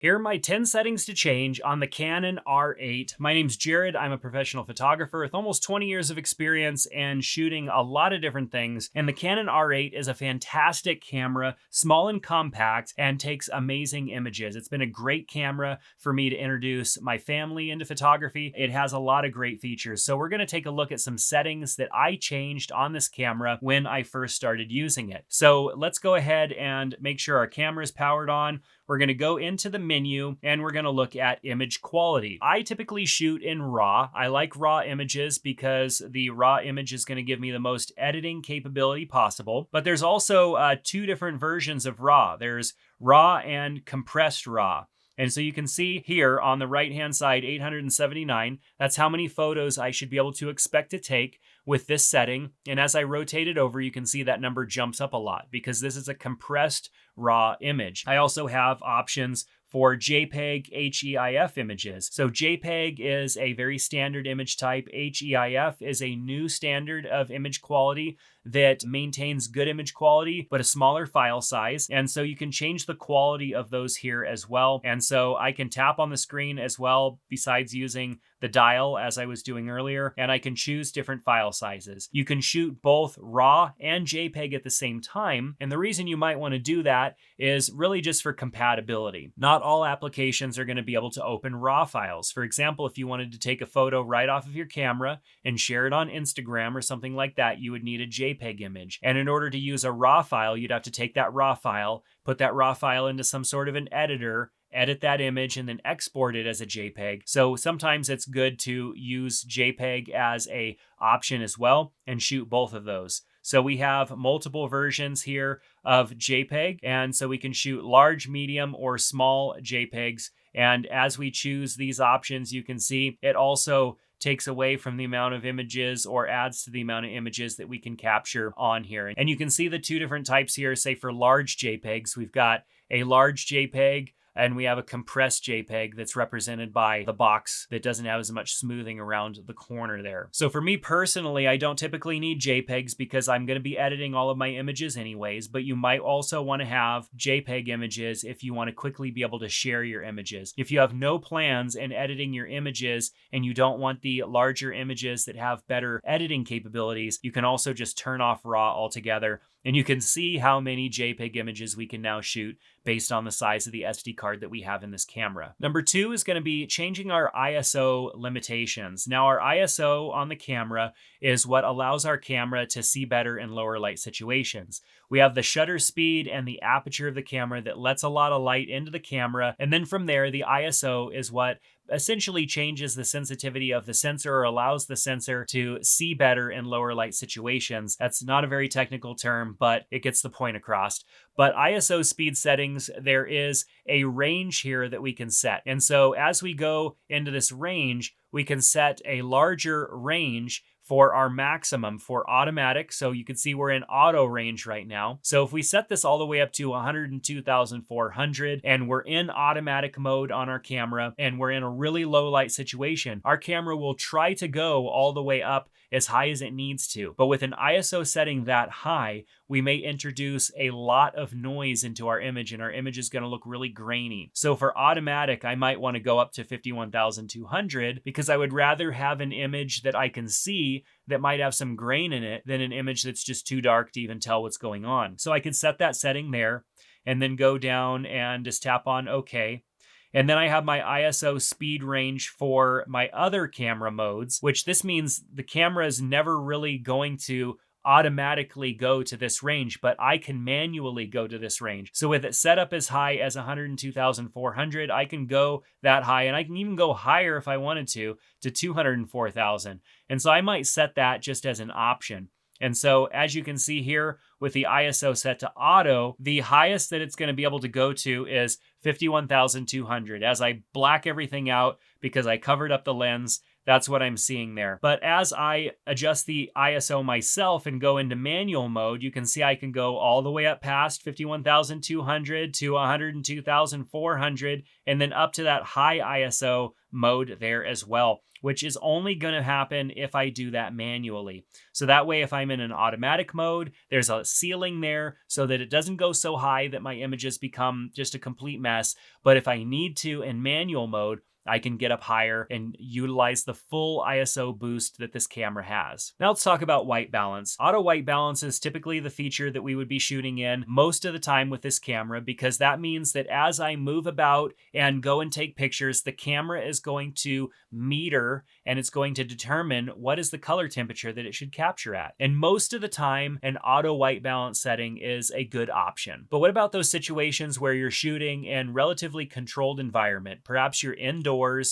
Here are my 10 settings to change on the Canon R8. My name's Jared. I'm a professional photographer with almost 20 years of experience and shooting a lot of different things. And the Canon R8 is a fantastic camera, small and compact, and takes amazing images. It's been a great camera for me to introduce my family into photography. It has a lot of great features. So we're going to take a look at some settings that I changed on this camera when I first started using it. So let's go ahead and make sure our camera is powered on. We're going to go into the menu and we're going to look at image quality. I typically shoot in RAW. I like RAW images because the RAW image is going to give me the most editing capability possible. But there's also two different versions of RAW. There's RAW and compressed RAW. And so you can see here on the right-hand side, 879, that's how many photos I should be able to expect to take with this setting. And as I rotate it over, you can see that number jumps up a lot because this is a compressed RAW image. I also have options for JPEG, HEIF images. So JPEG is a very standard image type. HEIF is a new standard of image quality that maintains good image quality, but a smaller file size. And so you can change the quality of those here as well. And so I can tap on the screen as well, besides using the dial as I was doing earlier, and I can choose different file sizes. You can shoot both RAW and JPEG at the same time. And the reason you might want to do that is really just for compatibility. Not all applications are going to be able to open RAW files. For example, if you wanted to take a photo right off of your camera and share it on Instagram or something like that, you would need a JPEG image. And in order to use a RAW file, you'd have to take that RAW file, put that RAW file into some sort of an editor, edit that image, and then export it as a JPEG. So sometimes it's good to use JPEG as an option as well and shoot both of those. So we have multiple versions here of JPEG, and so we can shoot large, medium, or small JPEGs. And as we choose these options, you can see it also takes away from the amount of images or adds to the amount of images that we can capture on here. And you can see the two different types here. Say for large JPEGs, we've got a large JPEG, and we have a compressed JPEG that's represented by the box that doesn't have as much smoothing around the corner there. So for me personally, I don't typically need JPEGs because I'm going to be editing all of my images anyways, but you might also want to have JPEG images if you want to quickly be able to share your images. If you have no plans in editing your images and you don't want the larger images that have better editing capabilities, you can also just turn off RAW altogether. And you can see how many JPEG images we can now shoot based on the size of the SD card that we have in this camera. Number 2 is going to be changing our ISO limitations. Now, our ISO on the camera is what allows our camera to see better in lower light situations. We have the shutter speed and the aperture of the camera that lets a lot of light into the camera. And then from there, the ISO is what essentially changes the sensitivity of the sensor or allows the sensor to see better in lower light situations. That's not a very technical term, but it gets the point across. But ISO speed settings, there is a range here that we can set. And so as we go into this range, we can set a larger range for our maximum for automatic. So you can see we're in auto range right now. So if we set this all the way up to 102,400 and we're in automatic mode on our camera and we're in a really low light situation, our camera will try to go all the way up as high as it needs to. But with an ISO setting that high, we may introduce a lot of noise into our image and our image is going to look really grainy. So for automatic, I might want to go up to 51,200 because I would rather have an image that I can see that might have some grain in it than an image that's just too dark to even tell what's going on. So I could set that setting there and then go down and just tap on OK. And then I have my ISO speed range for my other camera modes, which this means the camera is never really going to automatically go to this range, but I can manually go to this range. So with it set up as high as 102,400, I can go that high, and I can even go higher if I wanted to 204,000. And so I might set that just as an option. And so as you can see here with the ISO set to auto, the highest that it's going to be able to go to is 51,200. As I black everything out because I covered up the lens, that's what I'm seeing there. But as I adjust the ISO myself and go into manual mode, you can see I can go all the way up past 51,200 to 102,400 and then up to that high ISO mode there as well, which is only going to happen if I do that manually. So that way, if I'm in an automatic mode, there's a ceiling there so that it doesn't go so high that my images become just a complete mess. But if I need to in manual mode, I can get up higher and utilize the full ISO boost that this camera has. Now let's talk about white balance. Auto white balance is typically the feature that we would be shooting in most of the time with this camera, because that means that as I move about and go and take pictures, the camera is going to meter and it's going to determine what is the color temperature that it should capture at. And most of the time, an auto white balance setting is a good option. But what about those situations where you're shooting in relatively controlled environment? Perhaps you're indoors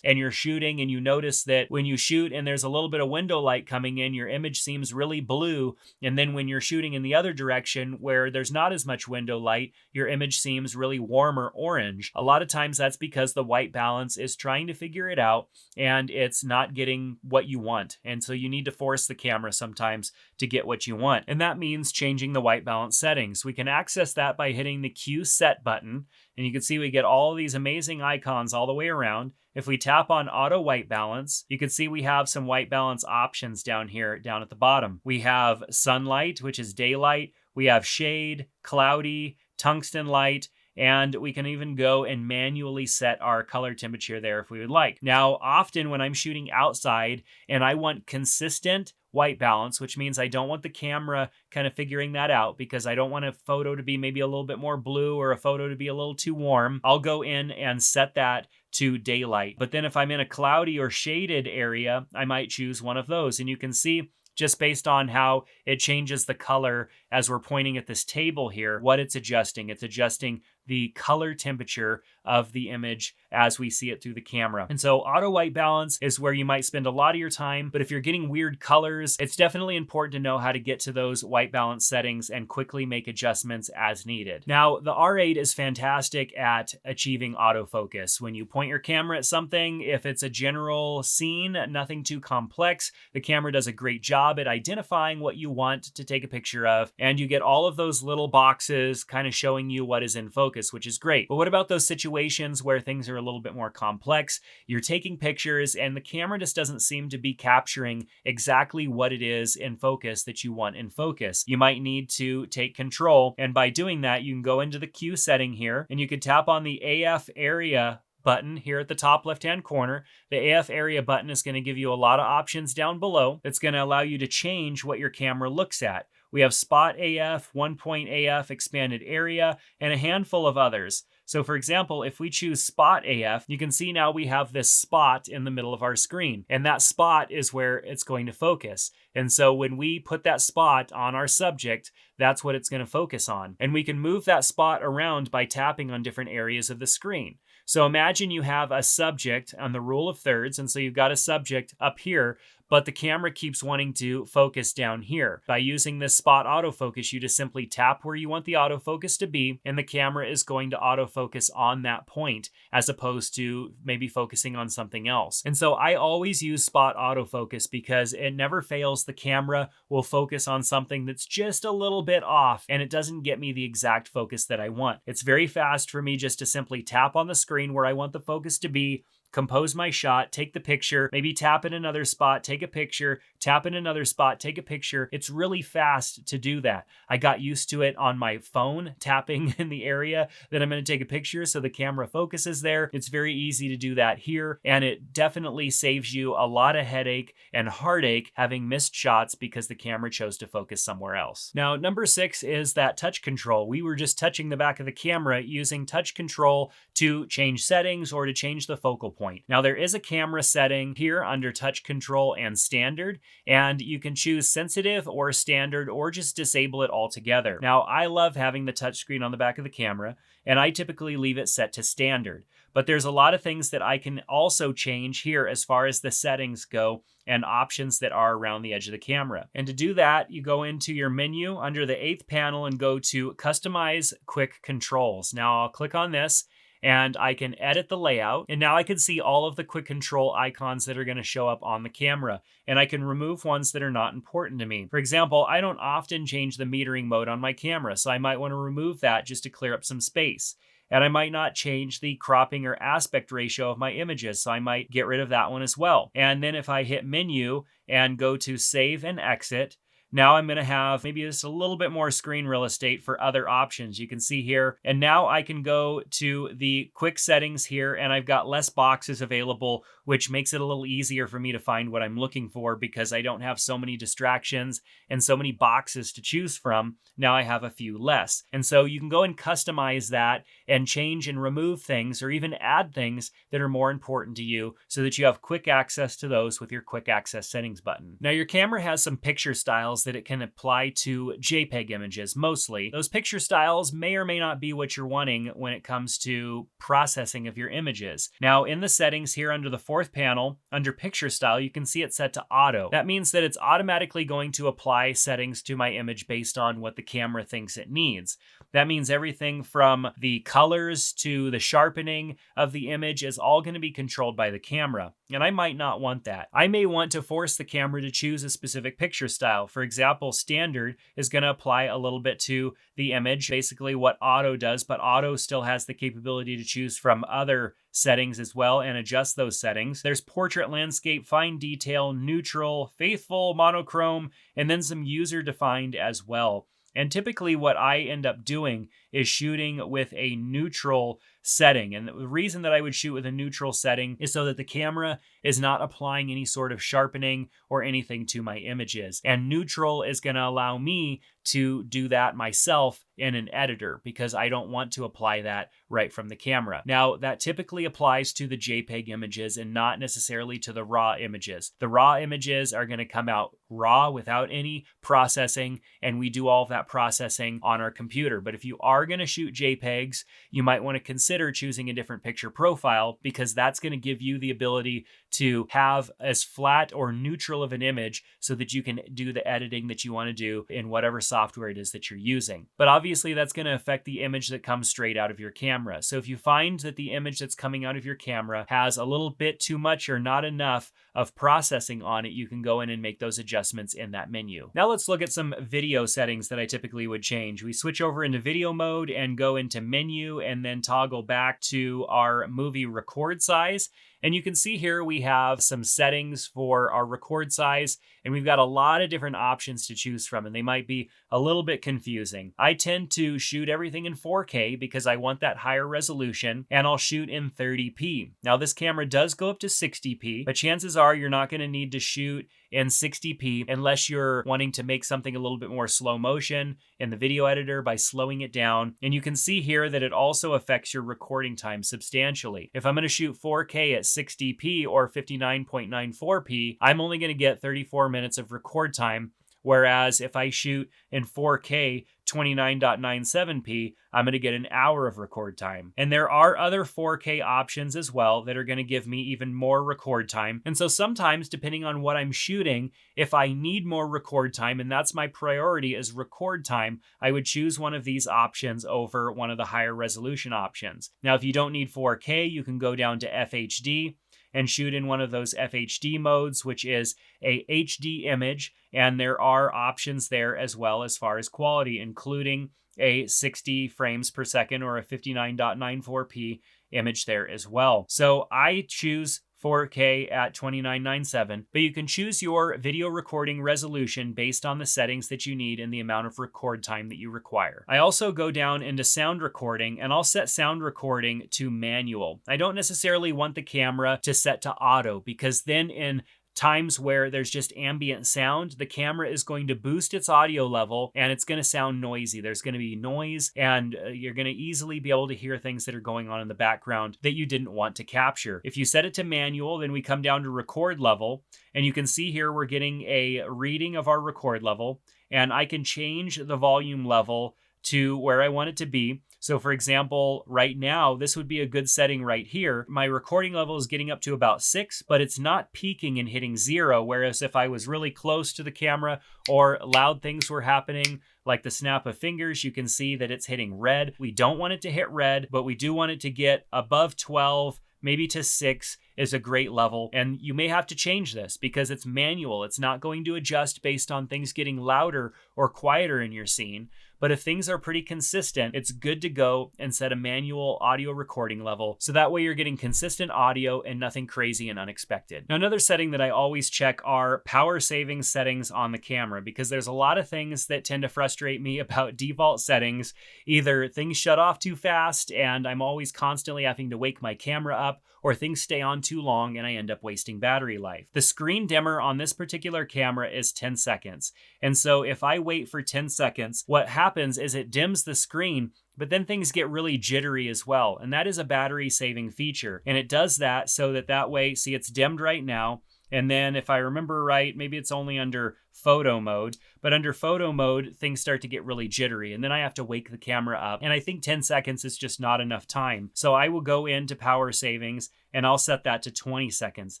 and you're shooting and you notice that when you shoot and there's a little bit of window light coming in, your image seems really blue. And then when you're shooting in the other direction where there's not as much window light, your image seems really warm or orange. A lot of times that's because the white balance is trying to figure it out and it's not getting what you want. And so you need to force the camera sometimes to get what you want. And that means changing the white balance settings. We can access that by hitting the Q set button. And you can see we get all these amazing icons all the way around. If we tap on auto white balance, you can see we have some white balance options down here, down at the bottom. We have sunlight, which is daylight. We have shade, cloudy, tungsten light, and we can even go and manually set our color temperature there if we would like. Now, often when I'm shooting outside and I want consistent white balance, which means I don't want the camera kind of figuring that out because I don't want a photo to be maybe a little bit more blue or a photo to be a little too warm, I'll go in and set that to daylight. But then if I'm in a cloudy or shaded area, I might choose one of those. And you can see just based on how it changes the color as we're pointing at this table here, what it's adjusting. It's adjusting the color temperature of the image as we see it through the camera. And so auto white balance is where you might spend a lot of your time, but if you're getting weird colors, it's definitely important to know how to get to those white balance settings and quickly make adjustments as needed. Now, the R8 is fantastic at achieving autofocus. When you point your camera at something, if it's a general scene, nothing too complex, the camera does a great job at identifying what you want to take a picture of, and you get all of those little boxes kind of showing you what is in focus, which is great. But what about those situations where things are a little bit more complex? You're taking pictures and the camera just doesn't seem to be capturing exactly what it is in focus that you want in focus. You might need to take control, and by doing that, you can go into the Q setting here and you can tap on the AF area button here at the top left-hand corner. The AF area button is going to give you a lot of options down below. It's going to allow you to change what your camera looks at. We have Spot AF, 1-point AF, Expanded Area, and a handful of others. So for example, if we choose Spot AF, you can see now we have this spot in the middle of our screen, and that spot is where it's going to focus. And so when we put that spot on our subject, that's what it's going to focus on. And we can move that spot around by tapping on different areas of the screen. So imagine you have a subject on the rule of thirds, and so you've got a subject up here, but the camera keeps wanting to focus down here. By using this spot autofocus, you just simply tap where you want the autofocus to be, and the camera is going to autofocus on that point, as opposed to maybe focusing on something else. And so I always use spot autofocus because it never fails. The camera will focus on something that's just a little bit off, and it doesn't get me the exact focus that I want. It's very fast for me just to simply tap on the screen where I want the focus to be, compose my shot, take the picture, maybe tap in another spot, take a picture, tap in another spot, take a picture. It's really fast to do that. I got used to it on my phone, tapping in the area that I'm going to take a picture so the camera focuses there. It's very easy to do that here, and it definitely saves you a lot of headache and heartache having missed shots because the camera chose to focus somewhere else. Now, number 6 is that touch control. We were just touching the back of the camera using touch control to change settings or to change the focal point. Now there is a camera setting here under touch control and standard, and you can choose sensitive or standard or just disable it altogether. Now I love having the touchscreen on the back of the camera, and I typically leave it set to standard. But there's a lot of things that I can also change here as far as the settings go and options that are around the edge of the camera. And to do that, you go into your menu under the 8th panel and go to Customize Quick Controls. Now I'll click on this, and I can edit the layout. And now I can see all of the quick control icons that are going to show up on the camera. And I can remove ones that are not important to me. For example, I don't often change the metering mode on my camera, so I might want to remove that just to clear up some space. And I might not change the cropping or aspect ratio of my images, so I might get rid of that one as well. And then if I hit menu and go to save and exit, now I'm going to have maybe just a little bit more screen real estate for other options. You can see here, and now I can go to the quick settings here, and I've got less boxes available, which makes it a little easier for me to find what I'm looking for because I don't have so many distractions and so many boxes to choose from. Now I have a few less. And so you can go and customize that and change and remove things or even add things that are more important to you so that you have quick access to those with your quick access settings button. Now your camera has some picture styles that it can apply to JPEG images mostly. Those picture styles may or may not be what you're wanting when it comes to processing of your images. Now in the settings here under the fourth panel, under picture style, you can see it set to auto. That means that it's automatically going to apply settings to my image based on what the camera thinks it needs. That means everything from the colors to the sharpening of the image is all going to be controlled by the camera. And I might not want that. I may want to force the camera to choose a specific picture style. For example, standard is going to apply a little bit to the image, basically what auto does, but auto still has the capability to choose from other settings as well and adjust those settings. There's portrait, landscape, fine detail, neutral, faithful, monochrome, and then some user defined as well. And typically what I end up doing is shooting with a neutral setting. And the reason that I would shoot with a neutral setting is so that the camera is not applying any sort of sharpening or anything to my images. And neutral is going to allow me to do that myself in an editor because I don't want to apply that right from the camera. Now, that typically applies to the JPEG images and not necessarily to the RAW images. The RAW images are going to come out raw without any processing, and we do all of that processing on our computer. But if you are going to shoot JPEGs, you might want to consider choosing a different picture profile because that's going to give you the ability to have as flat or neutral of an image so that you can do the editing that you want to do in whatever software it is that you're using. But obviously that's going to affect the image that comes straight out of your camera. So if you find that the image that's coming out of your camera has a little bit too much or not enough of processing on it, you can go in and make those adjustments in that menu. Now let's look at some video settings that I typically would change. We switch over into video mode and go into menu and then toggle back to our movie record size. And you can see here we have some settings for our record size, and we've got a lot of different options to choose from, and they might be a little bit confusing. I tend to shoot everything in 4K because I want that higher resolution, and I'll shoot in 30p. Now this camera does go up to 60p, but chances are you're not going to need to shoot in 60p unless you're wanting to make something a little bit more slow motion in the video editor by slowing it down. And you can see here that it also affects your recording time substantially. If I'm going to shoot 4K at 60p or 59.94p, I'm only going to get 34 minutes of record time. Whereas if I shoot in 4K 29.97p, I'm going to get an hour of record time. And there are other 4K options as well that are going to give me even more record time. And so sometimes, depending on what I'm shooting, if I need more record time, and that's my priority is record time, I would choose one of these options over one of the higher resolution options. Now, if you don't need 4K, you can go down to FHD and shoot in one of those FHD modes, which is a HD image. And there are options there as well as far as quality, including a 60 frames per second or a 59.94p image there as well. So I choose 4K at 29.97, but you can choose your video recording resolution based on the settings that you need and the amount of record time that you require. I also go down into sound recording and I'll set sound recording to manual. I don't necessarily want the camera to set to auto because then in times where there's just ambient sound, the camera is going to boost its audio level and it's going to sound noisy. There's going to be noise and you're going to easily be able to hear things that are going on in the background that you didn't want to capture. If you set it to manual, then we come down to record level and you can see here we're getting a reading of our record level and I can change the volume level to where I want it to be. So for example, right now, this would be a good setting right here. My recording level is getting up to about 6, but it's not peaking and hitting 0. Whereas if I was really close to the camera or loud things were happening, like the snap of fingers, you can see that it's hitting red. We don't want it to hit red, but we do want it to get above 12, maybe to 6 is a great level. And you may have to change this because it's manual. It's not going to adjust based on things getting louder or quieter in your scene. but if things are pretty consistent, it's good to go and set a manual audio recording level, so that way you're getting consistent audio and nothing crazy and unexpected. Now, another setting that I always check are power saving settings on the camera, because there's a lot of things that tend to frustrate me about default settings. Either things shut off too fast and I'm always constantly having to wake my camera up, or things stay on too long and I end up wasting battery life. The screen dimmer on this particular camera is 10 seconds. And so if I wait for 10 seconds, what happens is it dims the screen, but then things get really jittery as well. And that is a battery saving feature. And it does that so that way, see, it's dimmed right now. And then if I remember right, maybe it's only under photo mode, but under photo mode, things start to get really jittery. And then I have to wake the camera up. And I think 10 seconds is just not enough time. So I will go into power savings and I'll set that to 20 seconds.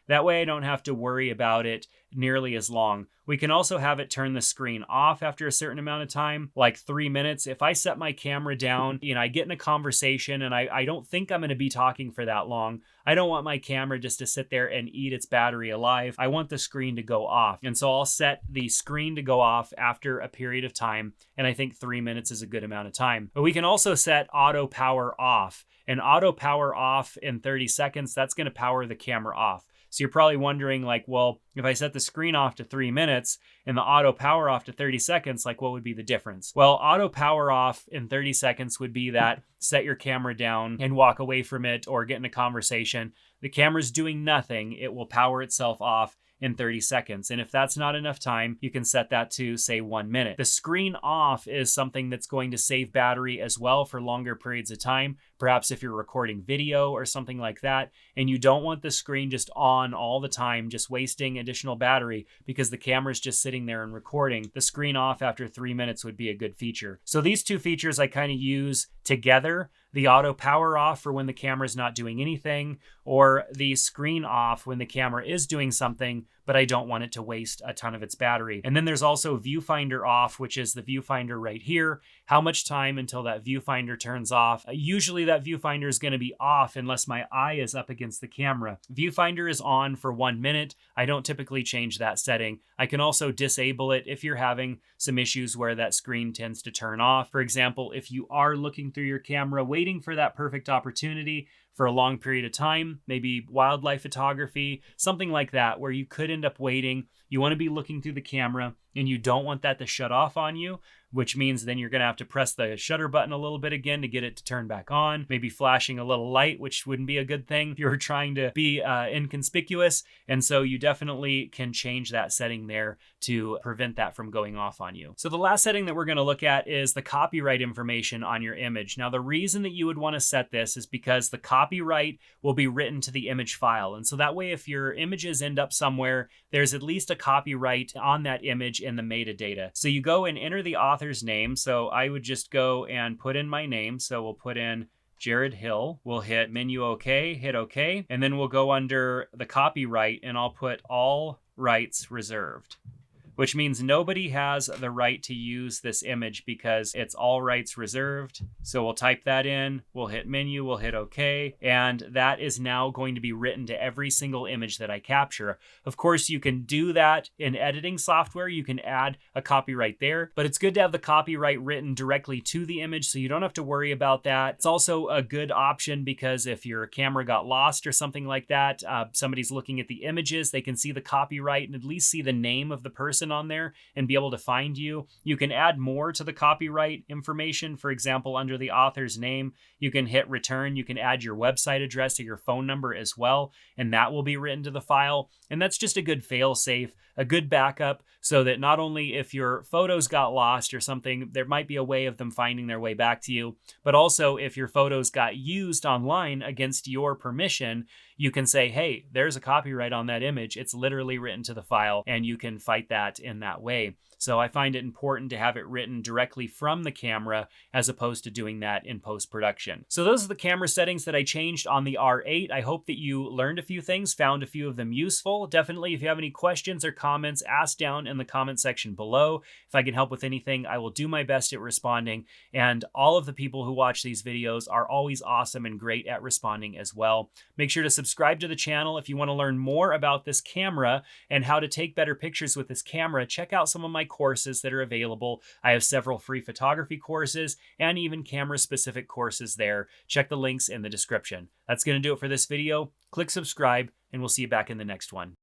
That way I don't have to worry about it nearly as long. We can also have it turn the screen off after a certain amount of time, like 3 minutes. If I set my camera down, I get in a conversation and I don't think I'm going to be talking for that long. I don't want my camera just to sit there and eat its battery alive. I want the screen to go off. And so I'll set the screen to go off after a period of time. And I think 3 minutes is a good amount of time. But we can also set auto power off. And auto power off in 30 seconds, that's going to power the camera off. So you're probably wondering, like, well, if I set the screen off to 3 minutes and the auto power off to 30 seconds, like, what would be the difference? Well, auto power off in 30 seconds would be that set your camera down and walk away from it or get in a conversation. The camera's doing nothing. It will power itself off in 30 seconds. And if that's not enough time, you can set that to, say, 1 minute. The screen off is something that's going to save battery as well for longer periods of time. Perhaps if you're recording video or something like that, and you don't want the screen just on all the time, just wasting additional battery because the camera's just sitting there and recording, the screen off after 3 minutes would be a good feature. So these two features I kind of use together. The auto power off for when the camera's not doing anything, or the screen off when the camera is doing something, but I don't want it to waste a ton of its battery. And then there's also viewfinder off, which is the viewfinder right here. How much time until that viewfinder turns off? Usually that viewfinder is going to be off unless my eye is up against the camera. Viewfinder is on for 1 minute. I don't typically change that setting. I can also disable it if you're having some issues where that screen tends to turn off. For example, if you are looking through your camera, waiting for that perfect opportunity for a long period of time, maybe wildlife photography, something like that, where you could end up waiting. You want to be looking through the camera and you don't want that to shut off on you, which means then you're going to have to press the shutter button a little bit again to get it to turn back on, maybe flashing a little light, which wouldn't be a good thing if you're trying to be inconspicuous. And so you definitely can change that setting there to prevent that from going off on you. So the last setting that we're going to look at is the copyright information on your image. Now, the reason that you would want to set this is because the copyright will be written to the image file. And so that way, if your images end up somewhere, there's at least a copyright on that image in the metadata. So you go and enter the author's name. So I would just go and put in my name. So we'll put in Jared Hill. We'll hit menu OK, hit OK, and then we'll go under the copyright and I'll put all rights reserved, which means nobody has the right to use this image because it's all rights reserved. So we'll type that in, we'll hit menu, we'll hit OK, and that is now going to be written to every single image that I capture. Of course, you can do that in editing software. You can add a copyright there, but it's good to have the copyright written directly to the image so you don't have to worry about that. It's also a good option because if your camera got lost or something like that, somebody's looking at the images, they can see the copyright and at least see the name of the person on there and be able to find you. You can add more to the copyright information. For example, under the author's name, you can hit return. You can add your website address or your phone number as well, and that will be written to the file. And that's just a good fail-safe, a good backup, so that not only if your photos got lost or something, there might be a way of them finding their way back to you, but also if your photos got used online against your permission, you can say, hey, there's a copyright on that image. It's literally written to the file, and you can fight that in that way. So I find it important to have it written directly from the camera as opposed to doing that in post-production. So those are the camera settings that I changed on the R8. I hope that you learned a few things, found a few of them useful. Definitely, if you have any questions or comments, ask down in the comment section below. If I can help with anything, I will do my best at responding. And all of the people who watch these videos are always awesome and great at responding as well. Make sure to subscribe to the channel if you want to learn more about this camera and how to take better pictures with this camera. camera, check out some of my courses that are available. I have several free photography courses and even camera-specific courses there. Check the links in the description. That's going to do it for this video. Click subscribe, and we'll see you back in the next one.